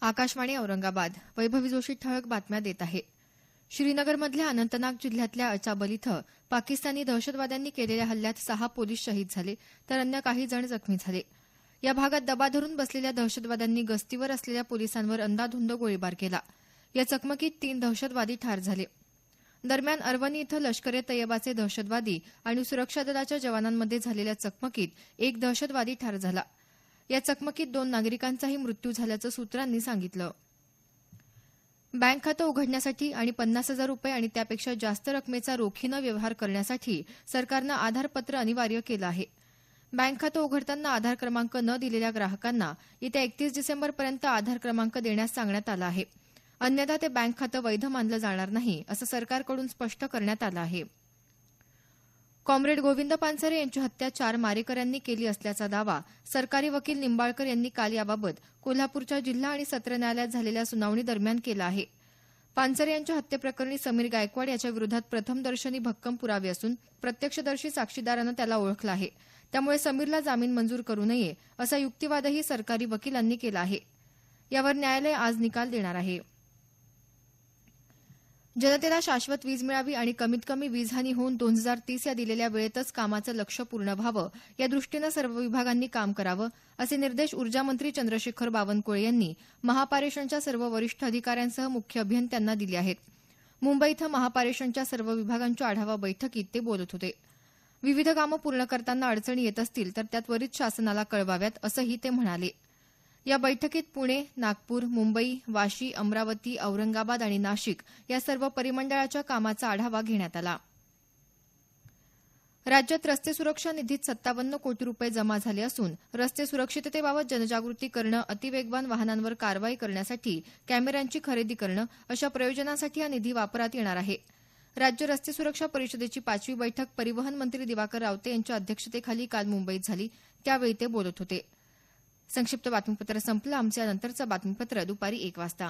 आकाशवाणी औरंगाबाद. वैभवी जोशी ठळक बातम्या देत आहे. श्रीनगरमधल्या अनंतनाग जिल्ह्यातल्या अचाबल इथं पाकिस्तानी दहशतवाद्यांनी केलेल्या हल्ल्यात 6 पोलीस शहीद झाले तर अन्य काही जण जखमी झाले. या भागात दबा धरून बसलेल्या दहशतवाद्यांनी गस्तीवर असलेल्या पोलिसांवर अंदाधुंद गोळीबार केला. या चकमकीत 3 दहशतवादी ठार झाले. दरम्यान अरवनी इथं लष्कर ए तय्यबाचे दहशतवादी आणि सुरक्षा दलाच्या जवानांमध्ये झालेल्या चकमकीत एक दहशतवादी ठार झाला. या चकमकीत 2 नागरिकांचाही मृत्यू झाल्याचं सूत्रांनी सांगितलं. बँक खातं उघडण्यासाठी आणि 50,000 रुपये आणि त्यापेक्षा जास्त रकमेचा रोखीनं व्यवहार करण्यासाठी सरकारनं आधारपत्र अनिवार्य केलं आहे. बँक खातं उघडताना आधार क्रमांक न दिलेल्या ग्राहकांना येत्या 31 डिसेंबरपर्यंत आधार क्रमांक देण्यास सांगण्यात आलं आहे. अन्यथा ते बँक खातं वैध मानलं जाणार नाही, असं सरकारकडून स्पष्ट करण्यात आलं आहे. कॉम्रेड गोविंद पानसरे यांची हत्या 4 मारेकऱ्यांनी केली असल्याचा दावा सरकारी वकील निंबाळकर यांनी काल याबाबत कोल्हापूरच्या जिल्हा आणि सत्र न्यायालयात झालेल्या सुनावणी दरम्यान केला आहे. पानसरे यांच्या हत्येप्रकरणी समीर गायकवाड याच्या विरोधात प्रथमदर्शनी भक्कम पुरावे असून प्रत्यक्षदर्शी साक्षीदारानं त्याला ओळखलं आहे. त्यामुळे समीरला जामीन मंजूर करू नये असा युक्तिवादही सरकारी वकिलांनी केला आहे. यावर न्यायालय आज निकाल देणार आहे. जनतेला शाश्वत वीज मिळावी आणि कमीत कमी वीजहानी होऊन 2030 या दिलेल्या वेळेतच कामाचं लक्ष्य पूर्ण व्हावं यादृष्टीनं सर्व विभागांनी काम करावं असे निर्देश ऊर्जामंत्री चंद्रशेखर बावनकुळे यांनी महापारेषणच्या सर्व वरिष्ठ अधिकाऱ्यांसह मुख्य अभियंत्यांना दिले आहेत. मुंबई इथं महापारेषणच्या सर्व विभागांच्या आढावा बैठकीत ते बोलत होते. विविध कामं पूर्ण करताना अडचणी येत असतील तर त्या त्वरित शासनाला कळवाव्यात असंही ते म्हणाले. या बैठकीत पुणे, नागपूर, मुंबई, वाशी, अमरावती, औरंगाबाद आणि नाशिक या सर्व परिमंडळाच्या कामाचा आढावा घेण्यात आला. राज्यात रस्ते सुरक्षा निधीत 57 कोटी रुपये जमा झाले असून रस्ते सुरक्षिततेबाबत जनजागृती करणं, अतिवेगवान वाहनांवर कारवाई करण्यासाठी कॅमेऱ्यांची खरेदी करणं अशा प्रयोजनासाठी हा निधी वापरात येणार आहे. राज्य रस्ते सुरक्षा परिषदेची 5वी बैठक परिवहन मंत्री दिवाकर रावते यांच्या अध्यक्षतेखाली काल मुंबईत झाली. त्यावेळी ते बोलत होते. संक्षिप्त बातमीपत्र संपलं. आमचं यानंतरचं बातमीपत्र दुपारी 1 वाजता.